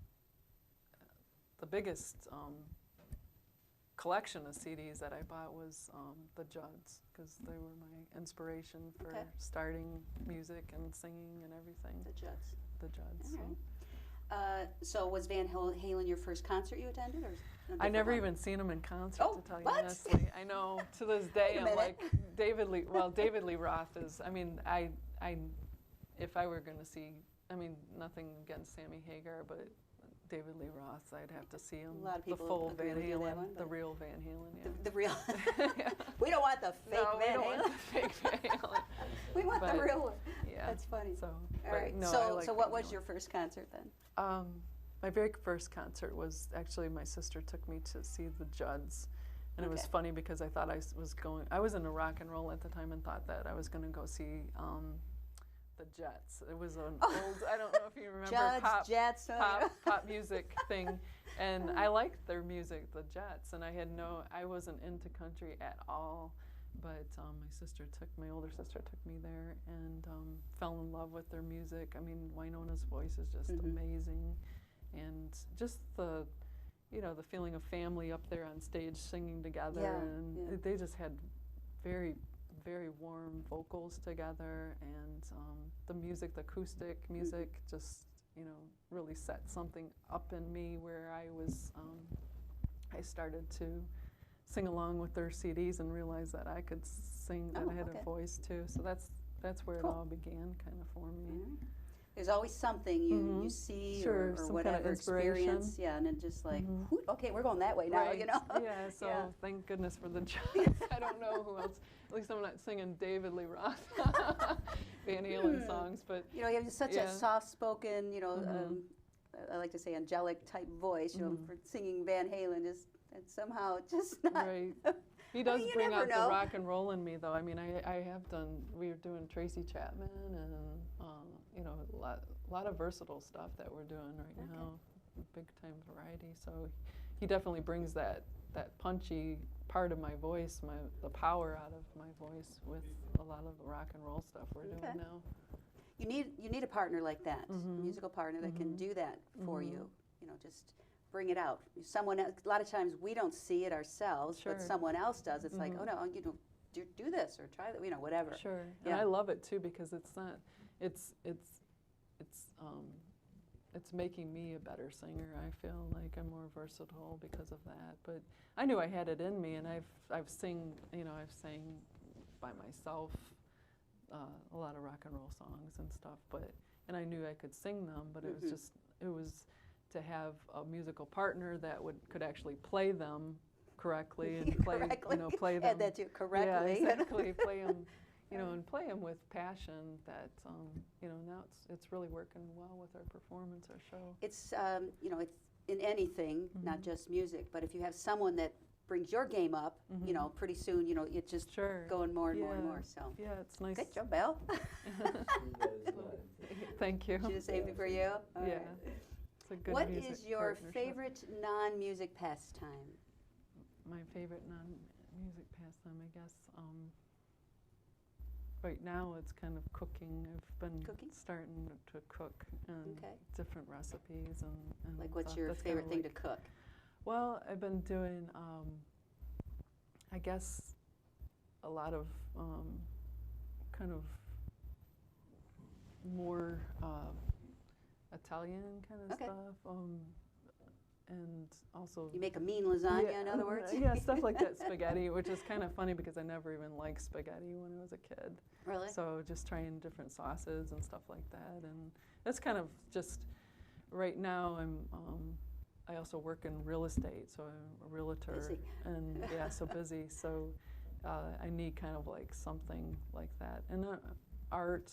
the biggest collection of CDs that I bought was the Judds, because they were my inspiration for starting music and singing and everything.
The Judds.
The Judds.
All right. So was Van Halen your first concert you attended, or?
I never even seen him in concert, to tell you
what?
honestly. I know, to this day, I'm like, David Lee Roth is, I mean, if I were going to see, I mean, nothing against Sammy Hagar, but David Lee Roth, I'd have to see him.
A lot of people
the full
agree
Van
with you
Halen,
that one,
the real Van Halen, yeah.
The real. We don't want the fake
no,
Van
we don't
Halen.
want the fake Van Halen.
We want the real one.
Yeah.
That's funny.
So,
all right.
No,
so what was your first concert then?
My very first concert was actually my sister took me to see the Judds. And it was funny because I thought I was into rock and roll at the time and thought that I was going to go see the Jets. It was an old, I don't know if you remember,
Judds,
pop music thing. And I liked their music, the Jets, and I wasn't into country at all. But my older sister took me there and fell in love with their music. I mean, Wynonna's voice is just amazing. And just the feeling of family up there on stage singing together, and they just had very, very warm vocals together, and the music, the acoustic music, just really set something up in me where I started to sing along with their CDs and realize that I could sing, that I had a voice too. So that's where it all began, kind of for me.
There's always something you see or whatever
kind of
experience, and then just like, okay, we're going that way now,
Yeah, so thank goodness for the Judds. I don't know who else. At least I'm not singing David Lee Roth Van Halen songs, but
you have such a soft-spoken, I like to say angelic type voice, for singing Van Halen, and somehow it's not.
Right. He does bring out the rock and roll in me, though. I mean, we were doing Tracy Chapman and, a lot of versatile stuff that we're doing right now, big time variety. So he definitely brings that punchy part of my voice, the power out of my voice with a lot of the rock and roll stuff we're doing now.
You need a partner like that, a musical partner that can do that for you, just bring it out. Someone else, a lot of times we don't see it ourselves, but someone else does. It's like, oh no, do this or try that, whatever.
Sure. And I love it too, because it's making me a better singer. I feel like I'm more versatile because of that. But I knew I had it in me, and I've sang by myself a lot of rock and roll songs and stuff. And I knew I could sing them, but it was to have a musical partner that could actually play them correctly and play them.
Add that to correctly.
Yeah, exactly. Play them, and play them with passion. That now it's really working well with our performance, our show.
It's it's in anything, not just music. But if you have someone that brings your game up, pretty soon, it's just going more and more and more. So
yeah, it's nice.
Good job, Bill.
Thank you.
Should have saved it for you. All right.
It's a good
What
music
is your
partnership.
favorite non-music pastime?
My favorite non-music pastime, I guess. Right now, it's kind of cooking. I've been starting to cook and different recipes and
like, what's
stuff.
your
That's
favorite
kinda
thing to cook?
Well, I've been doing, I guess, a lot of kind of more Italian kind of stuff. And also...
You make a mean lasagna, in other words?
Yeah, stuff like that, spaghetti, which is kind of funny because I never even liked spaghetti when I was a kid.
Really?
So just trying different sauces and stuff like that. And that's kind of just, right now I also work in real estate, so I'm a realtor.
Busy.
And yeah, so busy. So I need kind of like something like that. And art,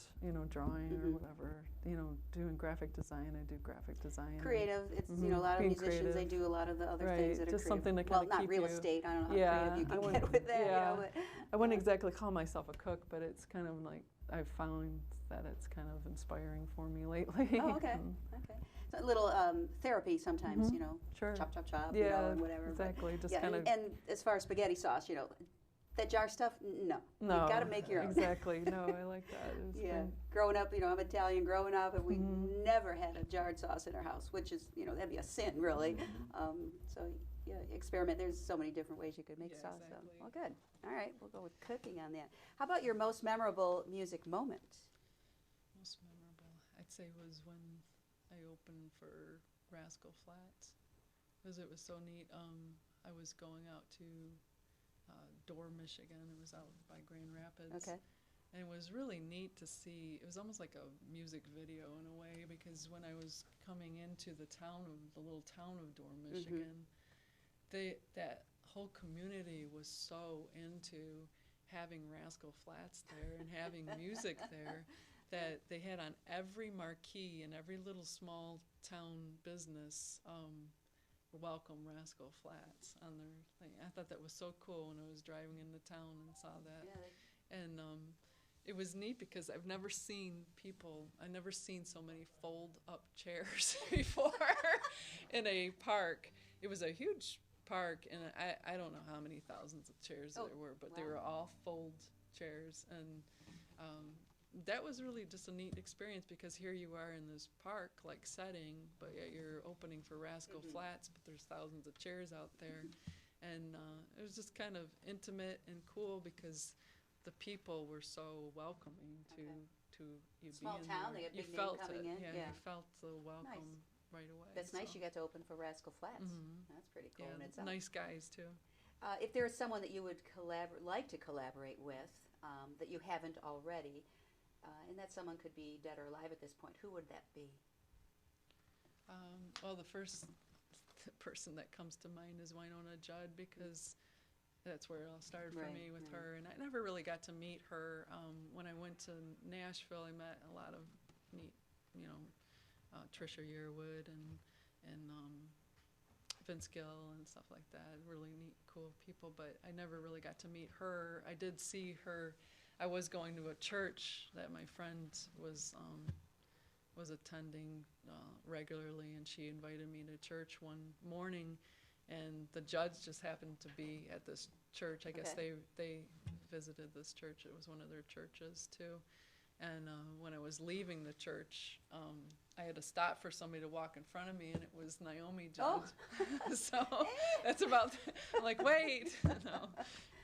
drawing or whatever, doing graphic design. I do graphic design.
Creative. It's, a lot of musicians, they do a lot of the other things that are
just
creative.
something to kind of
not
keep
real
you,
estate. I don't know how creative you can get with that.
Yeah.
But,
I wouldn't exactly call myself a cook, but it's kind of like, I've found that it's kind of inspiring for me lately.
Oh, okay. Okay. So a little therapy sometimes,
Sure.
chop, chop, chop,
Yeah,
and whatever.
exactly.
But,
just kind of.
And as far as spaghetti sauce, That jar stuff? No.
No.
You've got to make your own.
Exactly. No, I like that.
Yeah. Growing up, I'm Italian growing up, and we never had a jarred sauce in our house, which is, that'd be a sin, really. So, yeah, experiment. There's so many different ways you could make sauce.
Exactly.
So. Well, good. All right, we'll go with cooking on that. How about your most memorable music moment?
Most memorable, I'd say, was when I opened for Rascal Flatts, because it was so neat. I was going out to Dorr, Michigan. It was out by Grand Rapids.
Okay.
And it was really neat to see. It was almost like a music video in a way, because when I was coming into the little town of Dorr, Michigan, that whole community was so into having Rascal Flatts there and having music there that they had on every marquee and every little small town business welcome Rascal Flatts on their thing. I thought that was so cool when I was driving into town and saw that.
Yeah,
And it was neat because I've never seen so many fold-up chairs before in a park. It was a huge park, and I don't know how many thousands of chairs there were, but they were all fold chairs. And that was really just a neat experience, because here you are in this park-like setting, but yet you're opening for Rascal Flatts, but there's thousands of chairs out there. And it was just kind of intimate and cool, because the people were so welcoming to you
Small
being
town,
there.
they had big name coming in.
Yeah, you felt the welcome right away.
That's nice. You got to open for Rascal Flatts. That's pretty cool.
Yeah,
in itself.
nice guys too.
If there is someone that you would like to collaborate with that you haven't already, and that someone could be dead or alive at this point, who would that be?
Well, the first person that comes to mind is Winona Judd, because that's where it all started for me with her. And I never really got to meet her. When I went to Nashville, I met a lot of neat, Trisha Yearwood and Vince Gill and stuff like that. Really neat, cool people. But I never really got to meet her. I did see her. I was going to a church that my friend was attending regularly, and she invited me to church one morning, and the Judds just happened to be at this church. I guess they visited this church. It was one of their churches too. And when I was leaving the church, I had to stop for somebody to walk in front of me, and it was Naomi Judd. Oh. So that's about, I'm like, wait. No.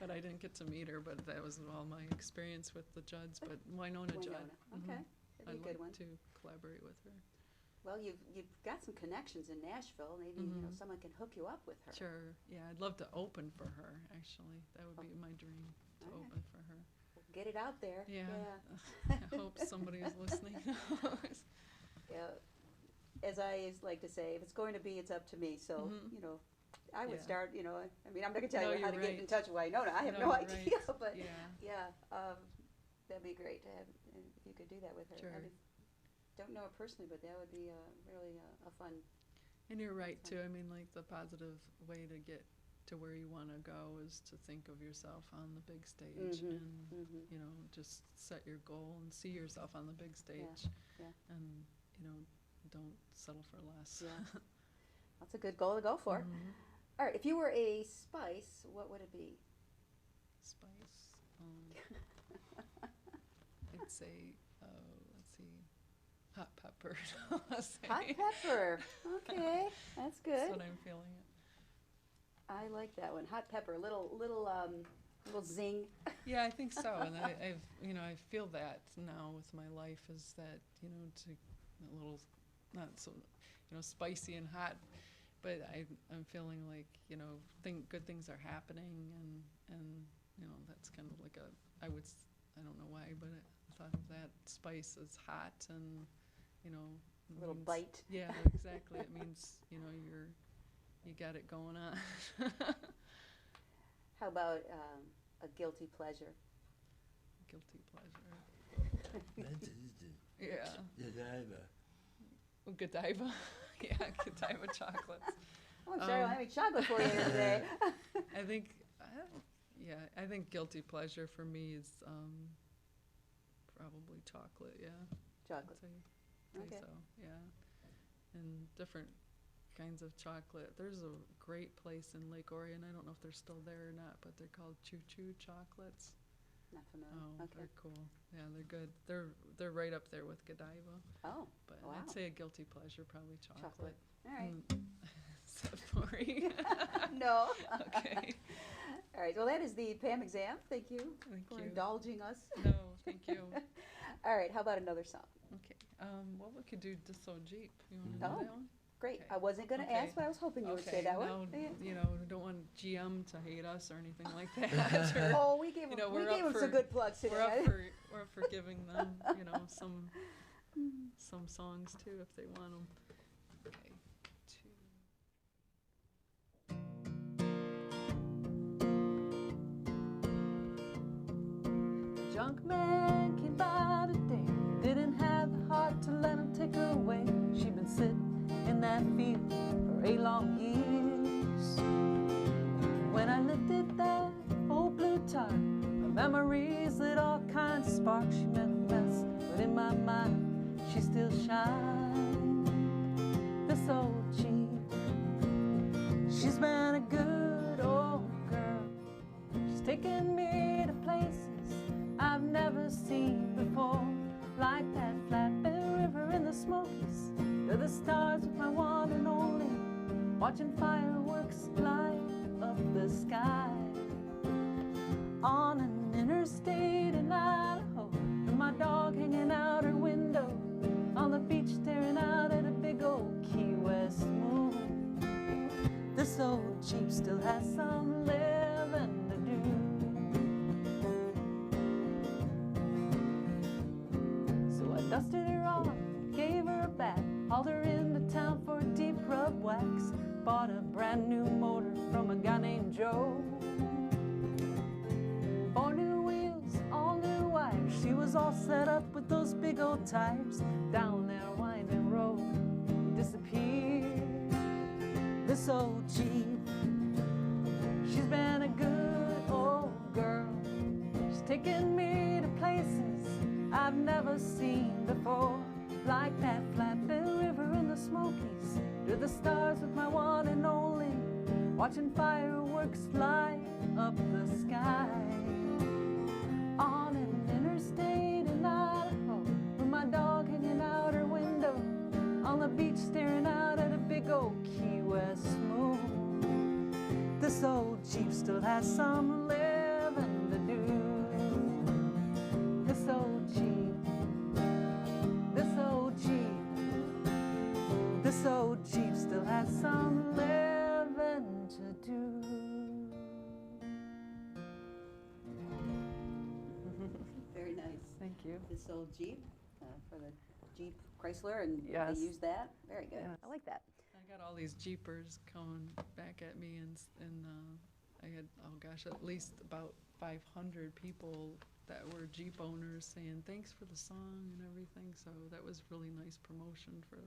But I didn't get to meet her, but that was all my experience with the Judds. But Winona Judd.
Okay. That'd be a good one.
I'd like to collaborate with her.
Well, you've got some connections in Nashville. Maybe someone can hook you up with her.
Sure. Yeah, I'd love to open for her, actually. That would be my dream, to open for her.
Get it out there.
Yeah. I hope somebody is listening.
Yeah. As I like to say, if it's going to be, it's up to me. So, I would start, I mean, I'm not going to tell you how to get in touch with Winona. I have no idea. But, that'd be great to have, if you could do that with her.
Sure.
Don't know her personally, but that would be really a fun.
And you're right, too. I mean, like, the positive way to get to where you want to go is to think of yourself on the big stage and, just set your goal and see yourself on the big stage.
Yeah.
And, don't settle for less.
Yeah. That's a good goal to go for. All right, if you were a spice, what would it be?
Spice? I'd say, let's see, hot pepper.
Hot pepper. Okay, that's good.
That's what I'm feeling.
I like that one. Hot pepper, little zing.
Yeah, I think so. And I feel that now with my life, is that, to a little, not so, spicy and hot, but I'm feeling like, good things are happening, and that's kind of like I don't know why, but I thought of that spice as hot, and,
a little bite.
Yeah, exactly. It means, you got it going on.
How about a guilty pleasure?
Guilty pleasure. Yeah. Godiva. Yeah, Godiva chocolates.
Oh, I'm sorry, I'm having chocolate for you today.
I think guilty pleasure for me is probably chocolate. Yeah.
Chocolate.
I'd say
Okay.
so. Yeah. And different kinds of chocolate. There's a great place in Lake Orion. I don't know if they're still there or not, but they're called Choo Choo Chocolates.
Not familiar.
Oh,
Okay.
they're cool. Yeah, they're good. They're right up there with Godiva.
Oh,
But
wow.
I'd say a guilty pleasure, probably chocolate.
All right.
Is that boring?
No.
Okay.
All right. Well, that is the Pam exam. Thank you
Thank
for
you.
indulging us.
No, thank you.
All right. How about another song?
Okay. Well, we could do Dis So Jeep. You want to do
Oh.
that one?
Great.
Okay.
I wasn't going to
Okay.
ask, but I was hoping you would say
Okay.
that
Now,
one. Yeah.
you know, we don't want GM to hate us or anything like that. Or,
Oh, we gave
you
them,
know,
we
we're
gave
up
them some
for-
good plugs today.
we're up for giving them, you know, some songs too if they want them. Okay.
Junk man came by today, didn't have the heart to let him take her away. She'd been sitting in that field for 8 long years. When I lifted that old blue tire, her memories lit all kinds of sparks. She meant a mess, but in my mind, she still shines. This old Jeep, she's been a good old girl. She's taken me to places I've never seen before, like that Flatbed River in the Smokies, to the stars with my one and only, watching fireworks light up the sky. On an interstate in Idaho, with my dog hanging out her window, on the beach staring out at a big old Key West moon. This old Jeep still has some living to do. So I dusted her off, gave her a bath, hauled her into town for a deep rub wax, bought a brand new motor from a guy named Joe. 4 new wheels, all new wires, she was all set up with those big old tires. Down that winding road, disappeared. This old Jeep, she's been a good old girl. She's taken me to places I've never seen before, like that Flatbed River in the Smokies, to the stars with my one and only, watching fireworks light up the sky. On an interstate in Idaho, with my dog hanging out her window, on the beach staring out at a big old Key West moon. This old Jeep still has some living to do. This old Jeep, this old Jeep, this old Jeep still has some living to do.
Very nice.
Thank you.
This old Jeep for the Jeep Chrysler, and
Yes.
they use that. Very good.
Yes.
I like that.
I got all these Jeepers coming back at me, and I had, oh gosh, at least about 500 people that were Jeep owners saying thanks for the song and everything. So that was really nice promotion for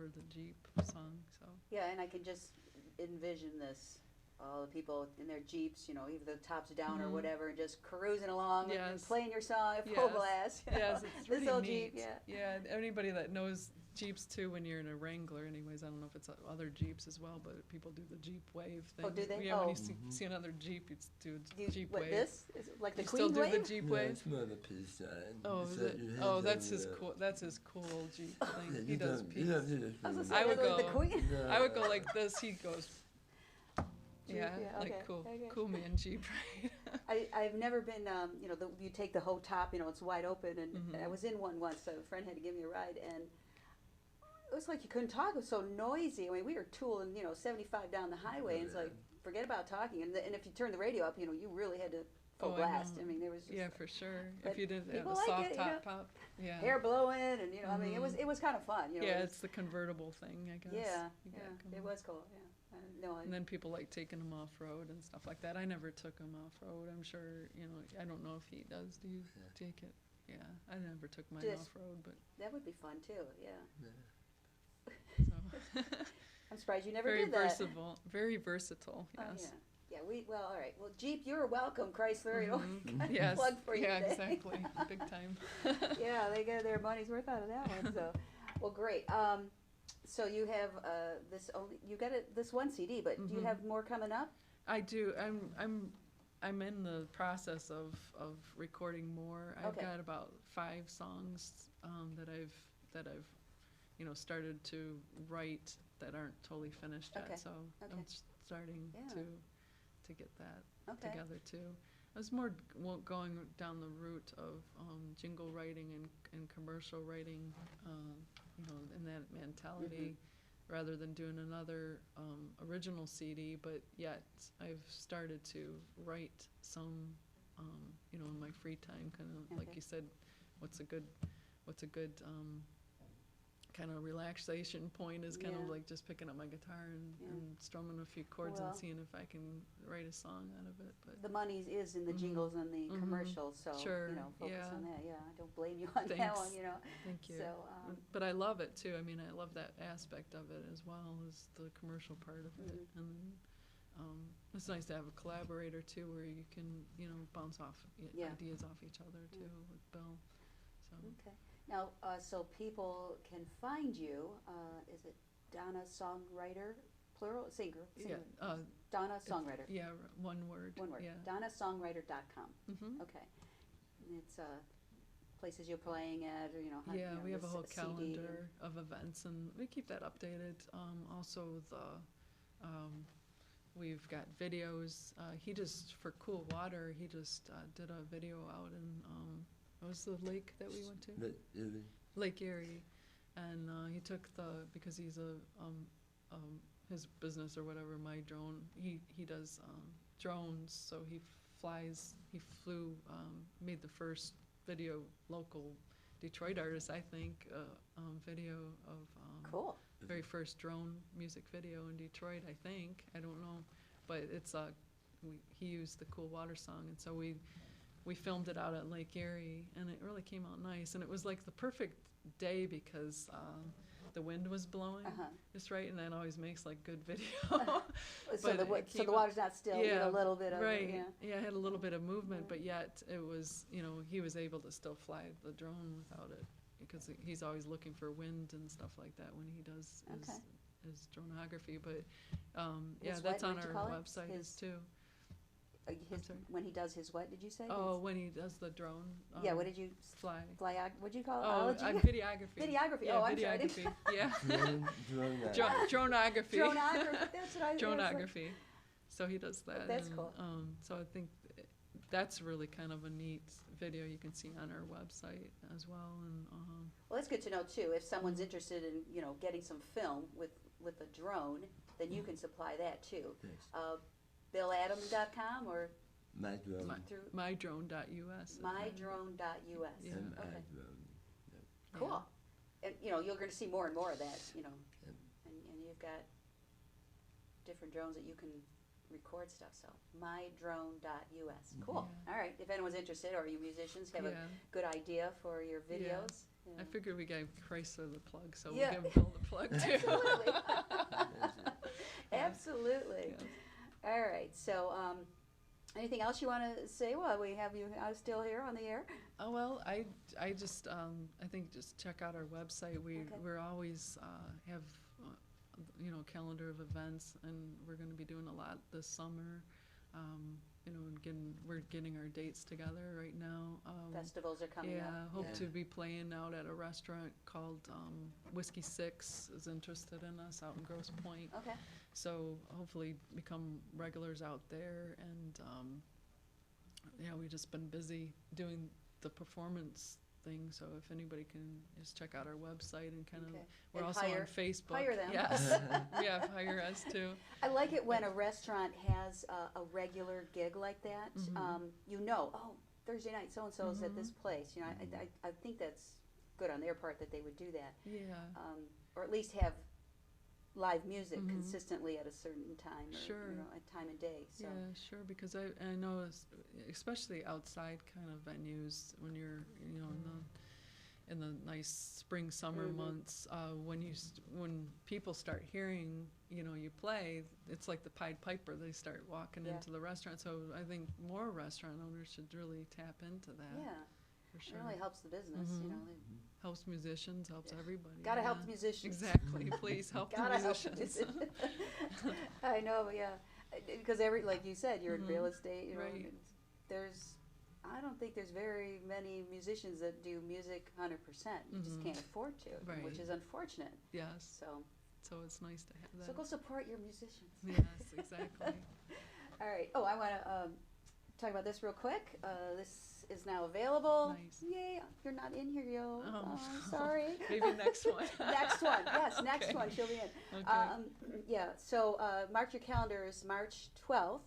the Jeep song. So
Yeah, and I can just envision this. All the people in their Jeeps, you know, either the tops down or
Mhm.
whatever, and just cruising along and
Yes.
playing your song at full
Yes.
blast. you know.
yes, it's
This
really
old
neat.
Jeep, yeah.
Yeah, anybody that knows Jeeps too, when you're in a Wrangler, anyways, I don't know if it's other Jeeps as well, but people do the Jeep wave thing.
Oh, do they?
Yeah, when
Oh.
you see another Jeep, you do
Do you,
Jeep
what,
wave.
this? Is it like the
You
Queen
still do
wave?
the Jeep
No,
wave?
it's more the peace sign.
Oh,
It's
is
that
it?
you
Oh,
hand
that's
them
his
the-
cool. That's his cool old Jeep
Yeah,
thing. He
you
does
don't-
peace.
you don't do
I
this
was gonna
with
say,
I would
like the
go-
Queen.
No.
I would go like this. He goes.
Jeep,
Yeah,
yeah,
like
okay,
cool,
okay.
cool man Jeep, right?
I've never been, you know, you take the whole top, you know, it's wide open, and
Mhm.
I was in one once, so a friend had to give me a ride, and it was like you couldn't talk, it was so noisy. I mean, we were tooling, you know, 75 down the highway, and it's like, forget about talking, and if you turned the radio up, you know, you really had to full
Oh, I
blast.
know.
I mean, there was just
Yeah, for sure.
But
If you didn't have
people
a
like
soft
it, you
top
know.
pop, yeah.
hair blowing, and, you know, I mean,
Mhm.
it was kind of fun, you know.
Yeah,
it
it's the convertible thing, I guess.
yeah,
You
yeah,
got
it
going.
was cool, yeah. No,
And then people like taking them off road and stuff like that. I never took him off road. I'm sure, you know, I don't know if he does. Do you
Yeah.
take it? Yeah, I never took mine
Just-
off road, but
that would be fun, too, yeah.
so
I'm surprised you never
very
did that.
versatile. Very versatile.
Oh,
Yes.
yeah. Yeah, well, all right. Well, Jeep, you're welcome, Chrysler. You know,
Mhm.
got a
Yes.
plug for you
Yeah,
today.
exactly. Big time.
Yeah, they got their money's worth out of that one. So, well, great. So you have you got this one CD, but do you have more coming up?
I do. I'm in the process of recording more. I've got about 5 songs that I've started to write that aren't totally finished yet. So I'm starting to get that together too. I was more going down the route of jingle writing and commercial writing, in that mentality, rather than doing another original CD. But yet I've started to write some, in my free time, kind of like you said. What's a good kind of relaxation point is kind of like just picking up my guitar and strumming a few chords and seeing if I can write a song out of it. But
the money is in the jingles and the commercials, so focus on that. Yeah, I don't blame you on that one.
Thank you.
So,
but I love it too. I mean, I love that aspect of it as well as the commercial part of it. And it's nice to have a collaborator too, where you can bounce off ideas off each other too with Bill. So.
Okay. Now, so people can find you. Is it Donna Songwriter, plural, singer?
Yeah.
Donna Songwriter.
Yeah, one word.
One word.
Yeah.
DonnaSongwriter.com. Okay. And it's places you're playing at, or
we have a whole
CD
calendar of events, and we keep that updated. Also, we've got videos. He just, for Cool Water, he just did a video out in. What was the lake that we went to? Lake Erie. And he took because he's his business or whatever, My Drone, he does drones, so he flew, made the first video, local Detroit artist, I think, video of
cool.
Very first drone music video in Detroit, I think. I don't know. But it's he used the Cool Water song, and so we filmed it out at Lake Erie, and it really came out nice. And it was like the perfect day because the wind was blowing just right, and that always makes like good video.
So the water's not still, a little bit of
right. Yeah, it had a little bit of movement, but yet it was, he was able to still fly the drone without it, because he's always looking for wind and stuff like that when he does his dronography. But that's on our website too.
When he does his what, did you say?
When he does the drone.
What did you
fly?
What'd you call it?
Videography.
Videography.
Yeah,
I'm
videography.
sorry.
Yeah.
Dronography.
Dronography.
That's what I.
Dronography. So he does that.
That's cool.
So I think that's really kind of a neat video you can see on our website as well. And
well, that's good to know too. If someone's interested in getting some film with a drone, then you can supply that too.
Yes.
BillAdam.com or
mydrone.us.
Mydrone.us.
Yeah.
Okay. Cool. And you're going to see more and more of that. And you've got different drones that you can record stuff. So mydrone.us. Cool. All right. If anyone's interested, or you musicians have a good idea for your videos.
I figured we gave Chrysler the plug, so
Yeah.
we'll give Bill the plug too.
Absolutely. Absolutely.
Yes.
All right. So, anything else you want to say while we have you still here on the air?
Oh, well, I just I think just check out our website. We're always have a calendar of events, and we're going to be doing a lot this summer. And we're getting our dates together right now.
Festivals are coming up.
Hope to be playing out at a restaurant called Whiskey Six is interested in us out in Grosse Pointe.
Okay.
So hopefully become regulars out there. And we've just been busy doing the performance thing. So if anybody can just check out our website and kind of, we're
and
also on Facebook.
Hire them.
Yes. Hire us too.
I like it when a restaurant has a regular gig like that. Thursday night so-and-so is at this place. I think that's good on their part that they would do that.
Yeah.
Or at least have live music consistently at a certain time, or a time of day. So.
Yeah, sure. Because I know, especially outside kind of venues, when you're in the nice spring summer months, when people start hearing you play, it's like the Pied Piper. They start walking into the restaurant. So I think more restaurant owners should really tap into that.
Yeah.
for
It
sure.
really helps the business, you know.
Helps musicians, helps everybody.
Got to help
yeah.
the musicians.
Exactly. Please help the
Gotta help
musicians.
the musicians. I know, yeah. Because like you said, you're in real estate. You know,
Right.
I don't think there's very many musicians that do music 100%. You just can't afford to,
Right.
which is unfortunate.
Yes.
So
it's nice to have that.
go support your musicians.
Yes, exactly.
All right. Oh, I want to talk about this real quick. This is now available.
Nice.
Yay! You're not in here, yo.
Oh.
I'm sorry.
Maybe next one.
Next one. Yes, next
Okay.
one. She'll be in.
Okay.
Yeah. So mark your calendars. March 12th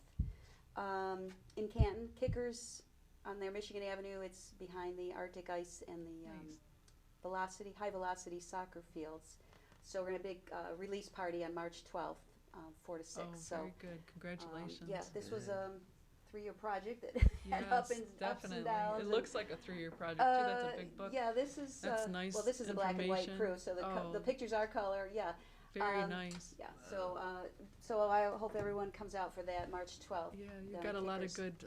in Canton. Kickers on their Michigan Avenue. It's behind the Arctic Ice and the
Nice.
high velocity soccer fields. So we're going to have a big release party on March 12th, 4 to 6.
Oh,
so
very good. Congratulations.
yeah, this was a 3-year project that had
Yes,
ups and
definitely.
downs.
It looks like a 3-year project too. That's a big book.
Yeah, this is
That's nice
well, this is a black and white
information.
crew, so the pictures are color. Yeah,
Very nice.
yeah. So I hope everyone comes out for that March 12th.
Yeah, you've
down
got
at
a lot of
Kickers.
good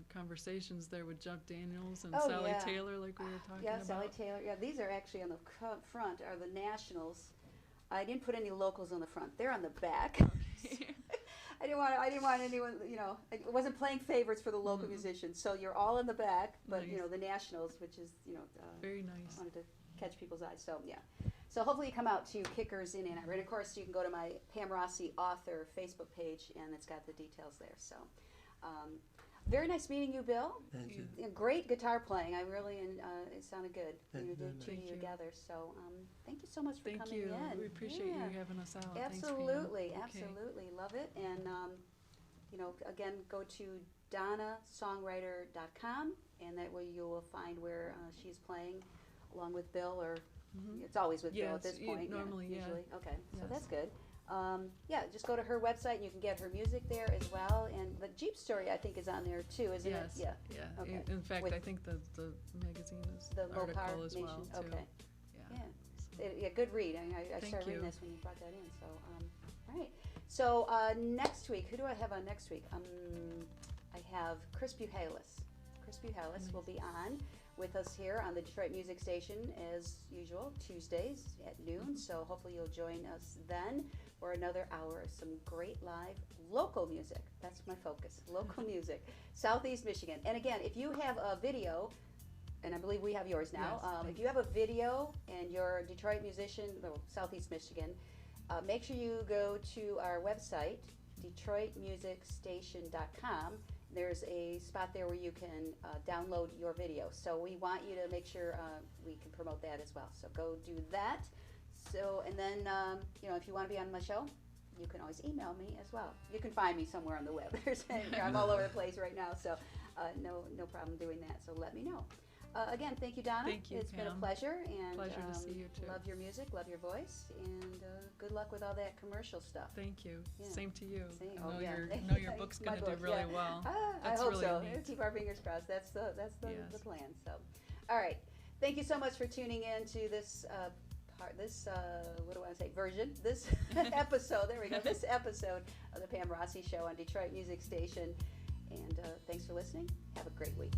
conversations there with Jeff Daniels and
Oh,
Sally
yeah.
Taylor, like we were talking
Yeah,
about.
Sally Taylor. Yeah, these are actually on the front are the nationals. I didn't put any locals on the front. They're on the back.
Okay.
I didn't want anyone. You know, I wasn't playing favorites for the local musicians. So you're all in the back, but you
Nice.
know the nationals, which is
Very nice.
wanted to catch people's eyes. So yeah. So hopefully you come out to Kickers in Ann Arbor. And of course you can go to my Pam Rossi author Facebook page, and it's got the details there. So. Very nice meeting you, Bill.
Thank you.
Yeah, great guitar playing. I really, it sounded good.
Thank
You
you
did
very
two
much.
of
Thank
you
you.
together. So thank you so much for
Thank
coming
you.
in.
We appreciate
Yeah.
you having us out. Thanks, Pam.
Absolutely,
Okay.
absolutely. Love it. And, you know, again, go to donnasongwriter.com, and that way you will find where she's playing along with Bill, or it's always with Bill at
Yes,
this point.
normally, yeah.
Usually. Okay, so
Yes.
that's good. Yeah, just go to her website, and you can get her music there as well. And the Jeep story, I think, is on there too, isn't
Yes.
it? Yeah.
Yeah.
Okay.
In fact,
With
I think the magazine is
the Mopar
article as
Nation.
well too.
Okay.
Yeah.
Yeah. Yeah, good read. I
Thank
started reading
you.
this when you brought that in. So, all right. So next week, who do I have on next week? I have Chris Buhalis. Chris Buhalis will be on with us here on the Detroit Music Station as usual, Tuesdays at noon. So hopefully you'll join us then for another hour of some great live local music. That's my focus, local music, Southeast Michigan. And again, if you have a video, and I believe we have yours now.
Yes,
If you have a video and you're a Detroit musician, or Southeast Michigan, make sure you go to our website, DetroitMusicStation.com. There's a spot there where you can download your video. So we want you to make sure we can promote that as well. So go do that. So, and then, you know, if you want to be on my show, you can always email me as well. You can find me somewhere on the web. I'm all over the place right now, so no problem doing that. So let me know. Again, thank you, Donna.
Thank you,
It's been a
Pam.
pleasure, and
Pleasure to see you, too.
Love your music, love your voice, and good luck with all that commercial stuff.
Thank you.
Yeah.
Same to you.
Same.
I
Oh,
know
yeah.
your book's
My
going to do
book,
really
yeah.
well.
I
That's
hope
really
so.
neat.
Keep our fingers crossed. That's the
Yes.
plan. So, all right. Thank you so much for tuning in to this what do I want to say, version, this episode, there we go, this episode of the Pam Rossi Show on Detroit Music Station. And thanks for listening. Have a great week.